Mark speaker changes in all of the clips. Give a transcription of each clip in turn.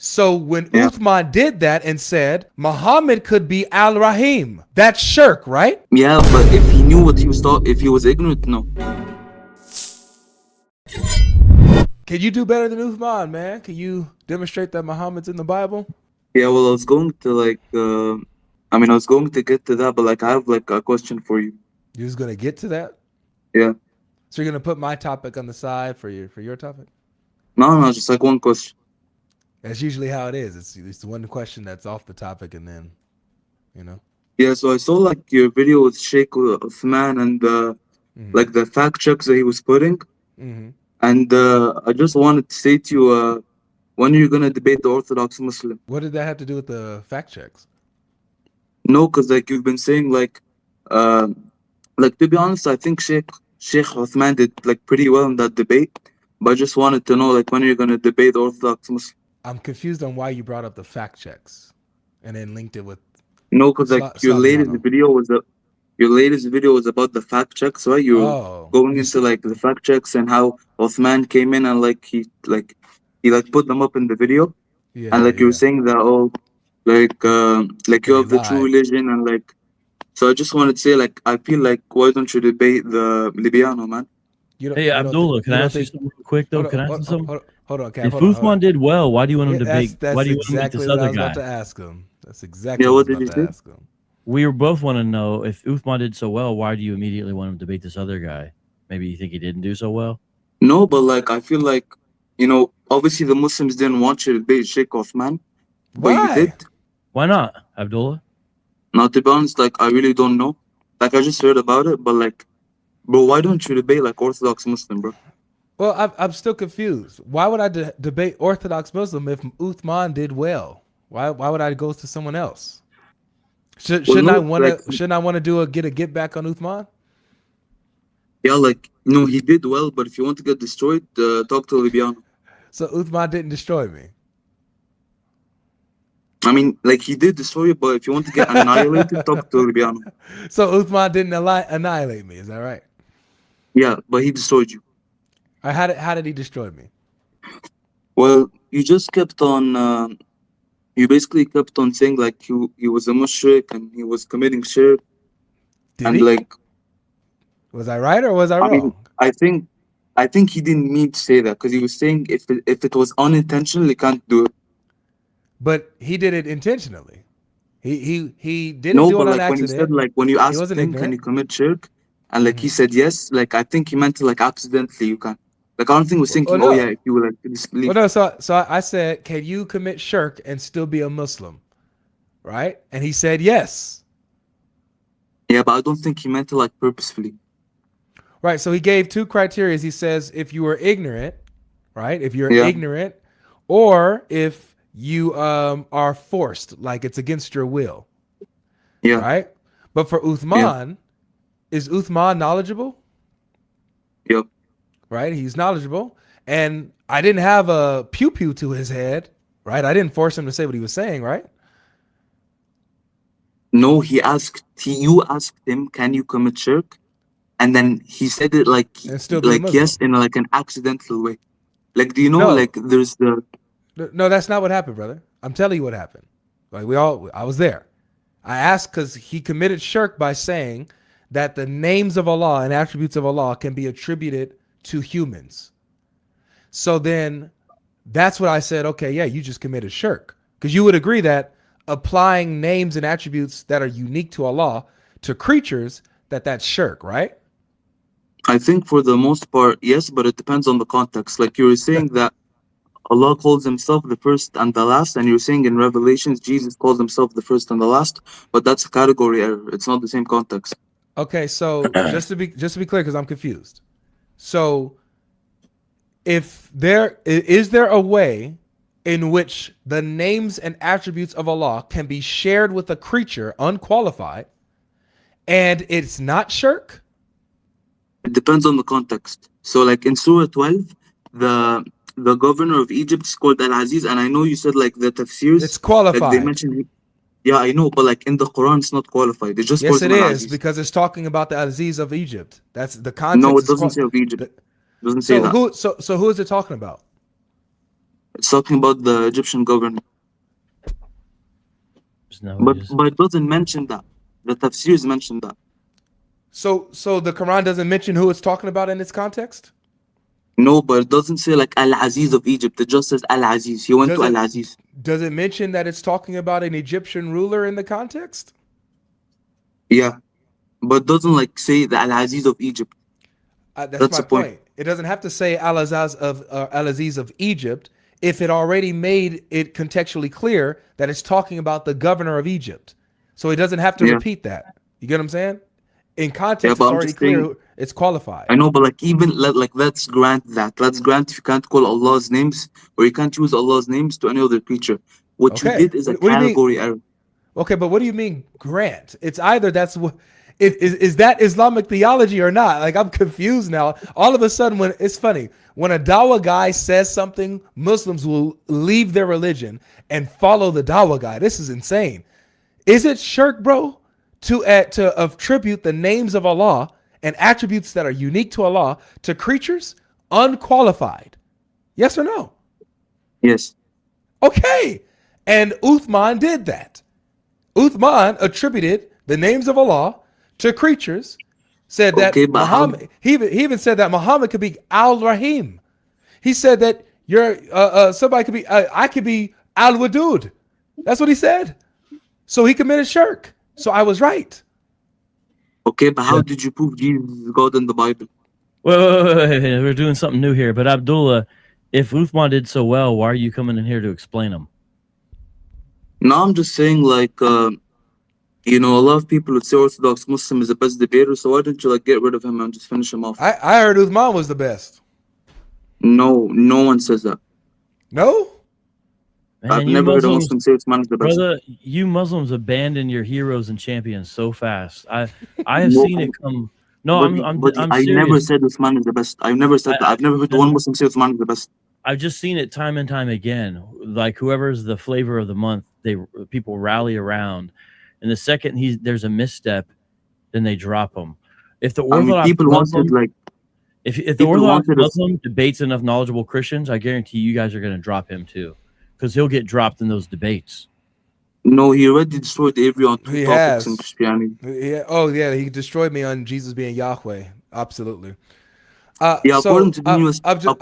Speaker 1: So when
Speaker 2: Yeah.
Speaker 1: Uthman did that and said Muhammad could be Al-Rahim, that's shirk, right?
Speaker 2: Yeah, but if he knew what he was taught, if he was ignorant, no.
Speaker 1: Can you do better than Uthman, man? Can you demonstrate that Muhammad's in the Bible?
Speaker 2: Yeah, well, I was going to like, I was going to get to that, but like, I have like a question for you.
Speaker 1: You're just gonna get to that?
Speaker 2: Yeah.
Speaker 1: So you're gonna put my topic on the side for your topic?
Speaker 2: No, just like one question.
Speaker 1: That's usually how it is. It's the one question that's off the topic, and then, you know.
Speaker 2: Yeah, so I saw like your video with Sheikh Uthman and like the fact checks that he was putting,
Speaker 1: Mm-hmm.
Speaker 2: and I just wanted to say to you, when are you gonna debate the Orthodox Muslim?
Speaker 1: What did that have to do with the fact checks?
Speaker 2: No, because like you've been saying uh, like to be honest, I think Sheikh Uthman did like pretty well in that debate, but I just wanted to know like when are you gonna debate the Orthodox Muslim?
Speaker 1: I'm confused on why you brought up the fact checks, and then linked it with
Speaker 2: No, because like
Speaker 1: Slaviano.
Speaker 2: your latest video was about the fact checks, right? You're
Speaker 1: Oh,
Speaker 2: going into like the fact checks and how Uthman came in and like he put them up in the video,
Speaker 1: yeah,
Speaker 2: and like you were
Speaker 1: yeah.
Speaker 2: saying that like you
Speaker 1: He
Speaker 2: have the true
Speaker 1: lied.
Speaker 2: religion and like. So I just wanted to say like I feel like why don't you debate the Libyano, man?
Speaker 1: You don't.
Speaker 3: Hey,
Speaker 1: You don't
Speaker 3: Abdullah,
Speaker 1: think,
Speaker 3: can
Speaker 1: you
Speaker 3: I
Speaker 1: don't
Speaker 3: ask you
Speaker 1: think,
Speaker 3: something real quick, though?
Speaker 1: hold
Speaker 3: Can I
Speaker 1: on,
Speaker 3: ask you something?
Speaker 1: hold on, Cap.
Speaker 3: If
Speaker 1: Hold on.
Speaker 3: Uthman did well, why do you want him to
Speaker 1: That's
Speaker 3: debate? Why do you want him to
Speaker 1: exactly
Speaker 3: debate this
Speaker 1: what I
Speaker 3: other
Speaker 1: was about
Speaker 3: guy?
Speaker 1: to ask him. That's exactly
Speaker 2: Yeah,
Speaker 1: what I
Speaker 2: what
Speaker 1: was
Speaker 2: did you
Speaker 1: about to
Speaker 2: say?
Speaker 1: ask him.
Speaker 3: We both want to know if Uthman did so well, why do you immediately want him to debate this other guy? Maybe you think he didn't do so well?
Speaker 2: No, but like I feel like obviously the Muslims didn't want you to debate Sheikh Uthman, but you
Speaker 1: Why?
Speaker 2: did.
Speaker 3: Why not, Abdullah?
Speaker 2: Now to be honest, like I really don't know. Like I just heard about it, but like, bro, why don't you debate like Orthodox Muslim, bro?
Speaker 1: Well, I'm still confused. Why would I debate Orthodox Muslim if Uthman did well? Why would I go to someone else?
Speaker 2: Well,
Speaker 1: Shouldn't I
Speaker 2: no,
Speaker 1: want
Speaker 2: like
Speaker 1: to? Shouldn't I want to get a get back on Uthman?
Speaker 2: yeah, like he did well, but if you want to get destroyed, talk to Libyano.
Speaker 1: So Uthman didn't destroy me.
Speaker 2: I mean, like he did destroy you, but if you want to get annihilated, talk to Libyano.
Speaker 1: So Uthman didn't annihilate me. Is that right?
Speaker 2: Yeah, but he destroyed you.
Speaker 1: How did he destroy me?
Speaker 2: Well, you just kept on. You basically kept on saying like he was a mushrik and he was committing shirk,
Speaker 1: Did
Speaker 2: and
Speaker 1: he?
Speaker 2: like
Speaker 1: Was I right or was I
Speaker 2: I mean,
Speaker 1: wrong?
Speaker 2: I think he didn't mean to say that because he was saying if it was unintentional, he can't do it.
Speaker 1: But he did it intentionally. He didn't
Speaker 2: No,
Speaker 1: do it
Speaker 2: but
Speaker 1: on
Speaker 2: like when you said
Speaker 1: accident.
Speaker 2: like when you
Speaker 1: He
Speaker 2: asked
Speaker 1: wasn't
Speaker 2: him, can
Speaker 1: ignorant.
Speaker 2: you commit shirk, and like he said yes, like I think he meant to like accidentally you can. Like I don't think he was
Speaker 1: Oh
Speaker 2: thinking, oh yeah,
Speaker 1: no.
Speaker 2: if you were like just leave.
Speaker 1: Well, no. So I said, can you commit shirk and still be a Muslim? Right? And he said yes.
Speaker 2: Yeah, but I don't think he meant to like purposefully.
Speaker 1: Right. So he gave two criteria. He says if you are ignorant, right? If you're
Speaker 2: Yeah,
Speaker 1: ignorant, or if you are forced, like it's against your will,
Speaker 2: yeah,
Speaker 1: right? But for
Speaker 2: yeah,
Speaker 1: Uthman, is Uthman knowledgeable?
Speaker 2: yep.
Speaker 1: Right? He's knowledgeable. And I didn't have a pew pew to his head, right? I didn't force him to say what he was saying, right?
Speaker 2: No, you asked him, can you commit shirk? And then he said it
Speaker 1: And still be a
Speaker 2: yes
Speaker 1: Muslim.
Speaker 2: in like an accidental way. Like, do you know
Speaker 1: No,
Speaker 2: like there's the
Speaker 1: no, that's not what happened, brother. I'm telling you what happened. Like I was there. I asked because he committed shirk by saying that the names of Allah and attributes of Allah can be attributed to humans. So then that's what I said. Okay, yeah, you just committed shirk. Because you would agree that applying names and attributes that are unique to Allah to creatures, that's shirk, right?
Speaker 2: I think for the most part, yes, but it depends on the context. Like you were saying that Allah calls himself the first and the last, and you're saying in Revelations Jesus calls himself the first and the last, but that's a category error. It's not the same context.
Speaker 1: Okay, so just to be clear, because I'm confused. So if there is there a way in which the names and attributes of Allah can be shared with a creature unqualified and it's not shirk?
Speaker 2: It depends on the context. So like in Surah 12, the governor of Egypt is called Al-Aziz, and I know you said like the tafsirs,
Speaker 1: It's
Speaker 2: like they
Speaker 1: qualified.
Speaker 2: mentioned, yeah, I know, but like in the Quran it's not qualified. It just
Speaker 1: Yes,
Speaker 2: calls
Speaker 1: it
Speaker 2: him
Speaker 1: is,
Speaker 2: Al-Aziz.
Speaker 1: because it's talking about the Aziz of Egypt. That's the
Speaker 2: No,
Speaker 1: context
Speaker 2: it
Speaker 1: is
Speaker 2: doesn't say of Egypt. It doesn't say
Speaker 1: so
Speaker 2: that.
Speaker 1: who is it talking about?
Speaker 2: It's talking about the Egyptian government.
Speaker 3: No,
Speaker 2: But it doesn't mention that. The tafsirs mention that.
Speaker 1: So the Quran doesn't mention who it's talking about in its context?
Speaker 2: No, but it doesn't say like Al-Aziz of Egypt. It just says Al-Aziz. He went
Speaker 1: Does
Speaker 2: to
Speaker 1: it-
Speaker 2: Al-Aziz.
Speaker 1: Does it mention that it's talking about an Egyptian ruler in the context?
Speaker 2: Yeah. But it doesn't like say the Al-Aziz of Egypt.
Speaker 1: That's
Speaker 2: That's
Speaker 1: my
Speaker 2: the point.
Speaker 1: point. It doesn't have to say Al-Aziz of Egypt if it already made it contextually clear that it's talking about the governor of Egypt. So it doesn't have to
Speaker 2: Yeah.
Speaker 1: repeat that. You get what I'm saying? In context,
Speaker 2: Yeah,
Speaker 1: it's
Speaker 2: but I'm
Speaker 1: already
Speaker 2: just
Speaker 1: clear.
Speaker 2: saying-
Speaker 1: It's qualified.
Speaker 2: I know, but like even let's grant that. Let's grant if you can't call Allah's names or you can't use Allah's names to any other creature. What you
Speaker 1: Okay.
Speaker 2: did is a
Speaker 1: What do you mean?
Speaker 2: category error.
Speaker 1: Okay, but what do you mean grant? It's either that's what is that Islamic theology or not? Like I'm confused now. All of a sudden, when it's funny when a Dawa guy says something, Muslims will leave their religion and follow the Dawa guy. This is insane. Is it shirk, bro, to attribute the names of Allah and attributes that are unique to Allah to creatures unqualified? Yes or no?
Speaker 2: Yes.
Speaker 1: Okay. And Uthman did that. Uthman attributed the names of Allah to creatures, said that
Speaker 2: Okay, but how-
Speaker 1: Muhammad, he even said that Muhammad could be Al-Rahim. He said that somebody could be, I could be Al-Wadud. That's what he said. So he committed shirk. So I was right.
Speaker 2: Okay, but how did you prove Jesus is God in the Bible?
Speaker 3: Wait, we're doing something new here. But Abdullah, if Uthman did so well, why are you coming in here to explain him?
Speaker 2: Now I'm just saying like you know, a lot of people would say Orthodox Muslim is the best debater, so why don't you like get rid of him and just finish him off?
Speaker 1: I heard Uthman was the best.
Speaker 2: No one says that.
Speaker 1: No?
Speaker 3: Man,
Speaker 2: I've
Speaker 3: you
Speaker 2: never heard a
Speaker 3: Muslims,
Speaker 2: Muslim say Uthman is the best.
Speaker 3: brother, you Muslims abandon your heroes and champions so fast. I have
Speaker 2: No,
Speaker 3: seen it come. No,
Speaker 2: But
Speaker 3: I'm
Speaker 2: I
Speaker 3: serious.
Speaker 2: never said Uthman is the best. I've never said that. I've never heard one Muslim say Uthman is the best.
Speaker 3: I've just seen it time and time again. Like whoever's the flavor of the month, people rally around, and the second there's a misstep, then they drop him. If the
Speaker 2: I mean,
Speaker 3: Orthodox
Speaker 2: people
Speaker 3: Muslim,
Speaker 2: wanted like
Speaker 3: if the
Speaker 2: people
Speaker 3: Orthodox
Speaker 2: wanted us-
Speaker 3: Muslim debates enough knowledgeable Christians, I guarantee you guys are going to drop him too, because he'll get dropped in those debates.
Speaker 2: no, he already destroyed Avery on two
Speaker 1: He
Speaker 2: topics
Speaker 1: has.
Speaker 2: in Christianity.
Speaker 1: Yeah. Oh, yeah. He destroyed me on Jesus being Yahweh. Absolutely.
Speaker 2: Yeah, according to the New Testament.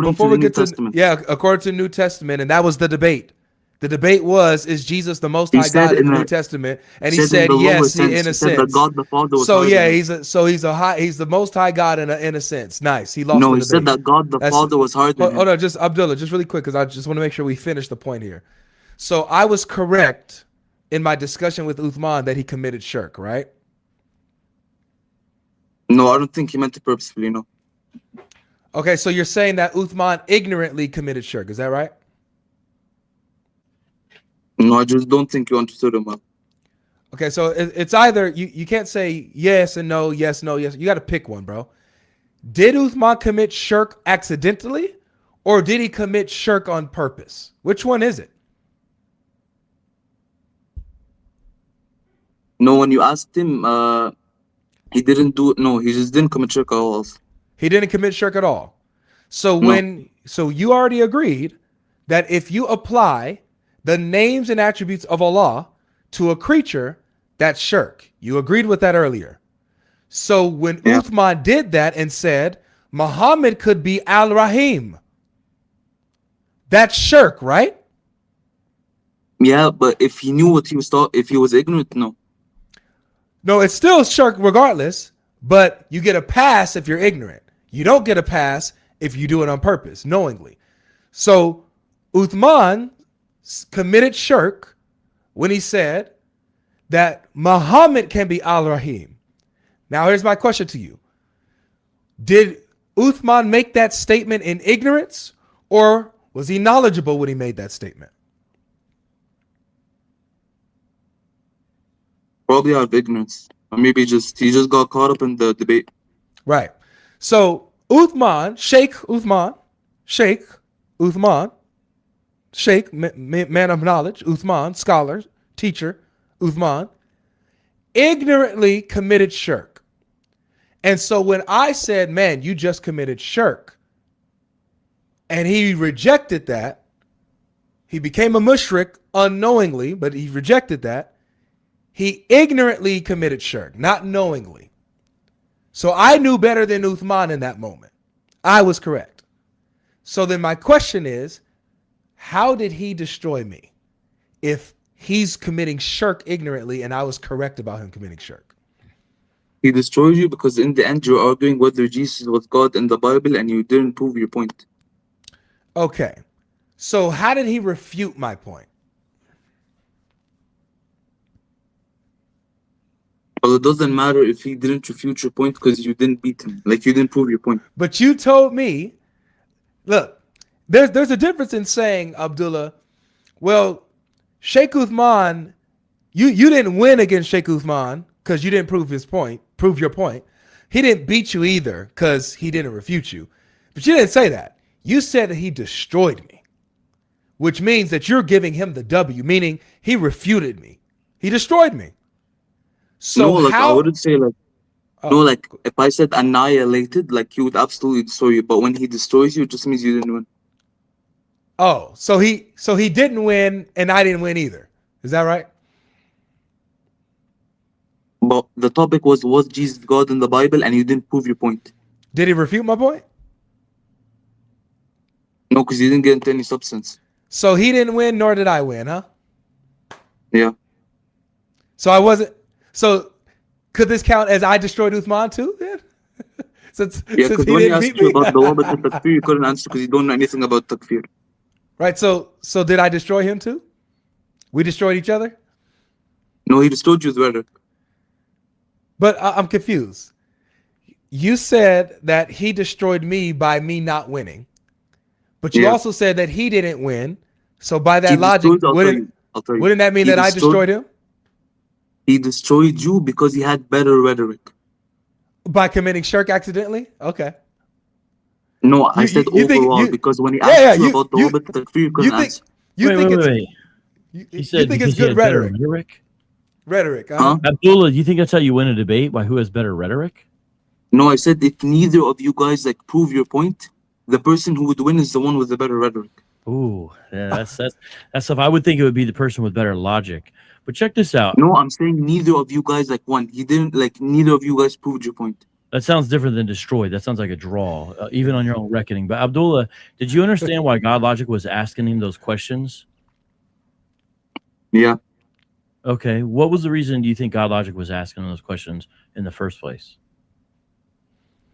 Speaker 1: Before we get to according to New Testament, and that was the debate. The debate was, is Jesus the Most
Speaker 2: He
Speaker 1: High
Speaker 2: said
Speaker 1: God in
Speaker 2: in
Speaker 1: the
Speaker 2: a-
Speaker 1: New Testament? And
Speaker 2: Said
Speaker 1: he
Speaker 2: in
Speaker 1: said
Speaker 2: the lower
Speaker 1: yes,
Speaker 2: sense,
Speaker 1: in
Speaker 2: he
Speaker 1: a
Speaker 2: said that
Speaker 1: sense.
Speaker 2: God the Father was
Speaker 1: So
Speaker 2: higher
Speaker 1: yeah,
Speaker 2: than him.
Speaker 1: he's the Most High God in a sense. Nice. He lost
Speaker 2: No,
Speaker 1: the
Speaker 2: he
Speaker 1: debate.
Speaker 2: said that God the Father was higher than him.
Speaker 1: Hold on, just Abdullah, just really quick, because I just want to make sure we finish the point here. So I was correct in my discussion with Uthman that he committed shirk, right?
Speaker 2: No, I don't think he meant it purposefully, no.
Speaker 1: Okay, so you're saying that Uthman ignorantly committed shirk, is that right?
Speaker 2: No, I just don't think you understood him well.
Speaker 1: Okay, so it's either you can't say yes and no, yes, no, yes. You got to pick one, bro. Did Uthman commit shirk accidentally, or did he commit shirk on purpose? Which one is it?
Speaker 2: No, when you asked him, he didn't do it. No, he just didn't commit shirk at all.
Speaker 1: He didn't commit shirk at all. So
Speaker 2: No.
Speaker 1: so you already agreed that if you apply the names and attributes of Allah to a creature, that's shirk. You agreed with that earlier. So when
Speaker 2: Yeah.
Speaker 1: Uthman did that and said Muhammad could be Al-Rahim, that's shirk, right?
Speaker 2: Yeah, but if he knew what he was taught, if he was ignorant, no.
Speaker 1: No, it's still shirk regardless, but you get a pass if you're ignorant. You don't get a pass if you do it on purpose, knowingly. So Uthman committed shirk when he said that Muhammad can be Al-Rahim. Now, here's my question to you. Did Uthman make that statement in ignorance, or was he knowledgeable when he made that statement?
Speaker 2: Probably out of ignorance. Or maybe he just got caught up in the debate.
Speaker 1: Right. So Uthman, Sheikh Uthman, man of knowledge, Uthman, scholar, teacher, Uthman, ignorantly committed shirk. And so when I said, man, you just committed shirk, and he rejected that. He became a mushrik unknowingly, but he rejected that. He ignorantly committed shirk, not knowingly. So I knew better than Uthman in that moment. I was correct. So then my question is, how did he destroy me if he's committing shirk ignorantly and I was correct about him committing shirk?
Speaker 2: He destroyed you because in the end you're arguing whether Jesus was God in the Bible and you didn't prove your point.
Speaker 1: Okay. So how did he refute my point?
Speaker 2: Well, it doesn't matter if he didn't refute your point because you didn't beat him. Like, you didn't prove your point.
Speaker 1: But you told me, look, there's a difference in saying, Abdullah, well, Sheikh Uthman, you didn't win against Sheikh Uthman because you didn't prove your point. He didn't beat you either because he didn't refute you. But you didn't say that. You said that he destroyed me, which means that you're giving him the W, meaning he refuted me. He destroyed me. So
Speaker 2: no, like,
Speaker 1: how?
Speaker 2: I wouldn't say like, no, like if I said annihilated, like he would absolutely destroy you. But when he destroys you, it just means you didn't win.
Speaker 1: Oh, so he didn't win and I didn't win either. Is that right?
Speaker 2: But the topic was Jesus God in the Bible, and you didn't prove your point.
Speaker 1: Did he refute my point?
Speaker 2: No, because you didn't get into any substance.
Speaker 1: So he didn't win, nor did I win, huh?
Speaker 2: Yeah.
Speaker 1: So I wasn't. So could this count as I destroyed Uthman too? Then? since
Speaker 2: because
Speaker 1: he
Speaker 2: when he
Speaker 1: didn't
Speaker 2: asked
Speaker 1: beat
Speaker 2: you
Speaker 1: me,
Speaker 2: about the Wabbat and Takfir, you couldn't answer because you don't know anything about Takfir.
Speaker 1: right? So did I destroy him too? We destroyed each other.
Speaker 2: No, he destroyed you with rhetoric.
Speaker 1: But I'm confused. You said that he destroyed me by me not winning, but you also said that he didn't win. So by that logic,
Speaker 2: I'll tell you.
Speaker 1: wouldn't that mean that I destroyed him?
Speaker 2: He destroyed you because he had better rhetoric.
Speaker 1: By committing shirk accidentally? Okay.
Speaker 2: No, I said overall because when he asked you about the Wabbat and Takfir, you couldn't answer.
Speaker 3: Wait.
Speaker 1: You think it's good rhetoric? Rhetoric, huh?
Speaker 3: Abdullah, do you think that's how you win a debate? By who has better rhetoric?
Speaker 2: No, I said if neither of you guys like prove your point, the person who would win is the one with the better rhetoric.
Speaker 3: Ooh, yeah, that's stuff. I would think it would be the person with better logic. But check this out.
Speaker 2: No, I'm saying neither of you guys like won. He didn't like neither of you guys proved your point.
Speaker 3: That sounds different than destroyed. That sounds like a draw, even on your own reckoning. But Abdullah, did you understand why GodLogic was asking him those questions?
Speaker 2: Yeah.
Speaker 3: Okay. What was the reason do you think GodLogic was asking those questions in the first place?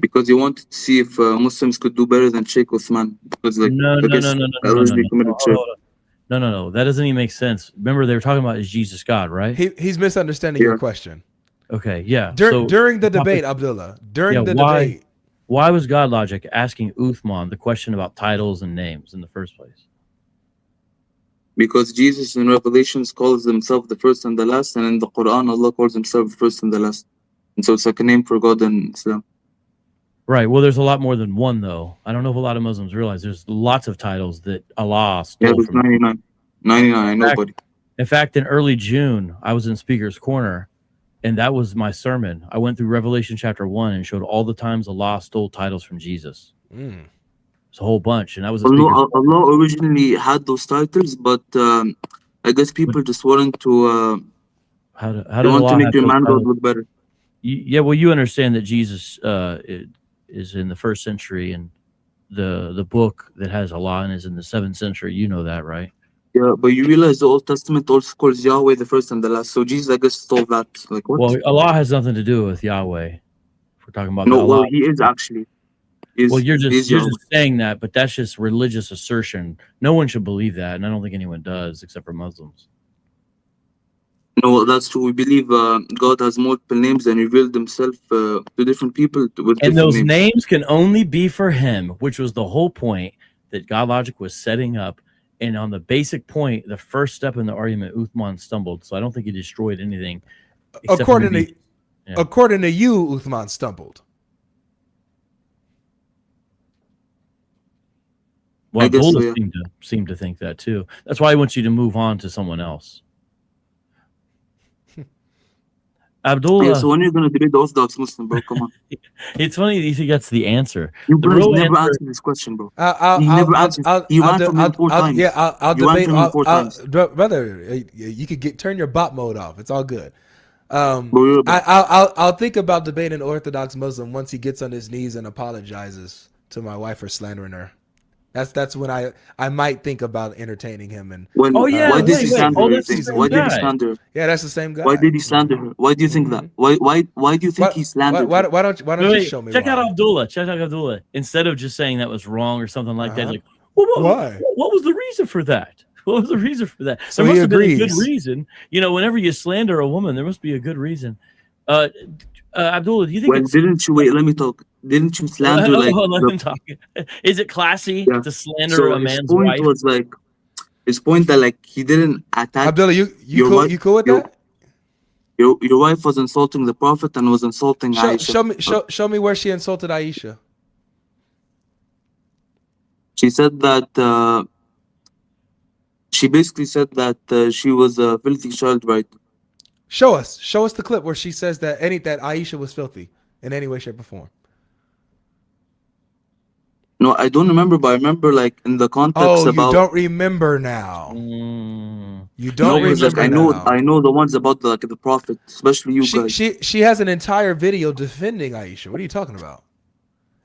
Speaker 2: Because he wanted to see if Muslims could do better than Sheikh Uthman. Because like
Speaker 3: No. That doesn't even make sense. Remember, they were talking about is Jesus God, right?
Speaker 1: He's misunderstanding your question.
Speaker 3: Okay, yeah.
Speaker 1: During the debate, Abdullah. Debate.
Speaker 3: Why was GodLogic asking Uthman the question about titles and names in the first place?
Speaker 2: Because Jesus in Revelations calls himself the first and the last, and in the Quran, Allah calls himself the first and the last. And so it's like a name for God in Islam.
Speaker 3: Right. Well, there's a lot more than one, though. I don't know if a lot of Muslims realize there's lots of titles that Allah stole
Speaker 2: there's
Speaker 3: from
Speaker 2: 99. 99, nobody.
Speaker 3: In fact, in early June, I was in Speaker's Corner, and that was my sermon. I went through Revelation chapter 1 and showed all the times Allah stole titles from Jesus. It's a whole bunch, and that was
Speaker 2: Allah originally had those titles, but I guess people just wanted to
Speaker 3: how did
Speaker 2: want to make your man God look better.
Speaker 3: Well, you understand that Jesus is in the 1st century, and the book that has Allah in is in the 7th century. You know that, right?
Speaker 2: Yeah, but you realize the Old Testament also calls Yahweh the first and the last. So Jesus, I guess, stole that. Like what?
Speaker 3: Well, Allah has nothing to do with Yahweh. If we're talking about
Speaker 2: no, well, he is actually.
Speaker 3: You're just saying that, but that's just religious assertion. No one should believe that, and I don't think anyone does, except for Muslims.
Speaker 2: No, that's true. We believe God has multiple names and revealed himself to different people
Speaker 3: and those names can only be for him, which was the whole point that GodLogic was setting up. And on the basic point, the first step in the argument, Uthman stumbled. So I don't think he destroyed anything.
Speaker 1: According to you, Uthman stumbled.
Speaker 3: Well, Abdullah seemed to think that too. That's why he wants you to move on to someone else.
Speaker 2: Yeah,
Speaker 3: Abdullah,
Speaker 2: so when are you gonna debate the Orthodox Muslim, bro? Come on.
Speaker 3: it's funny that you think that's the answer.
Speaker 2: You
Speaker 3: The
Speaker 2: guys
Speaker 3: real
Speaker 2: never
Speaker 3: answer,
Speaker 2: answer this question, bro. He never answers. You answered him four times.
Speaker 1: Yeah, I'll
Speaker 2: You
Speaker 1: debate.
Speaker 2: answered him four times.
Speaker 1: Brother, you could turn your bot mode off. It's all good.
Speaker 2: Bro, you're a bot.
Speaker 1: I'll think about debating an Orthodox Muslim once he gets on his knees and apologizes to my wife for slandering her. That's when I might think about entertaining him. And
Speaker 2: When,
Speaker 3: oh yeah,
Speaker 2: why did he
Speaker 3: wait,
Speaker 2: slander
Speaker 3: oh,
Speaker 2: her?
Speaker 3: that's the same
Speaker 2: Why did he
Speaker 3: guy.
Speaker 2: slander her?
Speaker 1: yeah, that's the same guy.
Speaker 2: Why did he slander her? Why do you think that? Why do you think he slandered her?
Speaker 1: Why don't you
Speaker 3: Wait,
Speaker 1: show me
Speaker 3: check
Speaker 1: why?
Speaker 3: out Abdullah. Check out Abdullah. Instead of just saying that was wrong or something like that,
Speaker 1: Uh-huh.
Speaker 3: like, well,
Speaker 1: Why?
Speaker 3: What was the reason for that? What was the reason for that?
Speaker 1: So
Speaker 3: there
Speaker 1: he
Speaker 3: must have been a good
Speaker 1: agrees.
Speaker 3: reason. You know, whenever you slander a woman, there must be a good reason. Abdullah, do you think
Speaker 2: Well,
Speaker 3: it's
Speaker 2: didn't you wait? Let me talk. Didn't you slander like?
Speaker 3: hold on, let
Speaker 2: the-
Speaker 3: him talk. Is it classy
Speaker 2: Yeah.
Speaker 3: to slander
Speaker 2: So
Speaker 3: a
Speaker 2: his
Speaker 3: man's
Speaker 2: point
Speaker 3: wife?
Speaker 2: was like, his point that like he didn't attack
Speaker 1: Abdullah, you
Speaker 2: your
Speaker 1: cool?
Speaker 2: wife-
Speaker 1: You cool with
Speaker 2: your-
Speaker 1: that?
Speaker 2: your wife was insulting the Prophet and was insulting Aisha.
Speaker 1: Show me where she insulted Aisha.
Speaker 2: She said that she basically said that she was a filthy child, right?
Speaker 1: Show us the clip where she says that Aisha was filthy in any way, shape, or form.
Speaker 2: No, I don't remember, but I remember like in the context
Speaker 1: Oh, you
Speaker 2: about.
Speaker 1: don't remember now.
Speaker 3: Mm.
Speaker 1: You don't
Speaker 2: No, because like
Speaker 1: remember now.
Speaker 2: I know the ones about the Prophet, especially you guys.
Speaker 1: She has an entire video defending Aisha. What are you talking about?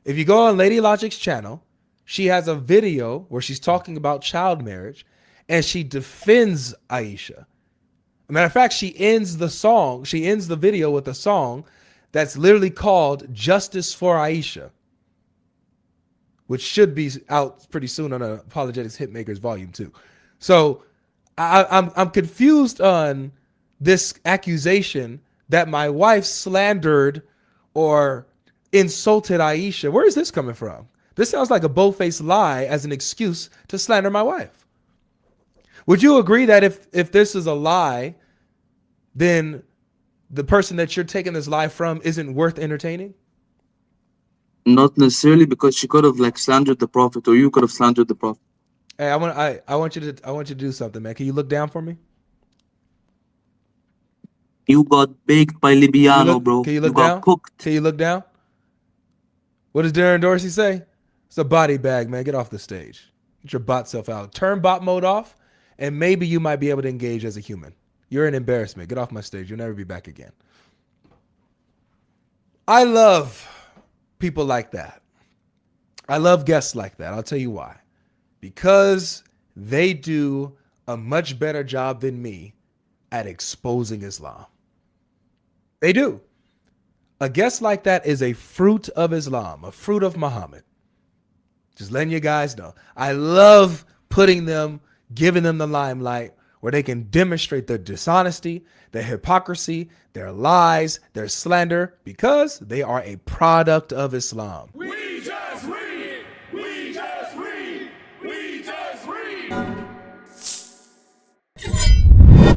Speaker 1: If you go on Lady Logic's channel, she has a video where she's talking about child marriage, and she defends Aisha. As a matter of fact, she ends the video with a song that's literally called "Justice for Aisha," which should be out pretty soon on Apologetics Hitmakers Volume 2. So I'm confused on this accusation that my wife slandered or insulted Aisha. Where is this coming from? This sounds like a bold-faced lie as an excuse to slander my wife. Would you agree that if this is a lie, then the person that you're taking this lie from isn't worth entertaining?
Speaker 2: Not necessarily, because she could have like slandered the Prophet, or you could have slandered the Prophet.
Speaker 1: Hey, I want you to do something, man. Can you look down for me?
Speaker 2: You got baked by Libiano, bro.
Speaker 1: Can you look
Speaker 2: got
Speaker 1: down?
Speaker 2: cooked.
Speaker 1: Can you look down? What does Darren Dorsey say? It's a body bag, man. Get off the stage. Get your bot self out. Turn bot mode off, and maybe you might be able to engage as a human. You're an embarrassment. Get off my stage. You'll never be back again. I love people like that. I love guests like that. I'll tell you why. Because they do a much better job than me at exposing Islam. They do. A guest like that is a fruit of Islam, a fruit of Muhammad. Just letting you guys know. I love putting them, giving them the limelight where they can demonstrate their dishonesty, their hypocrisy, their lies, their slander, because they are a product of Islam.
Speaker 4: We just read. We just read. We just read.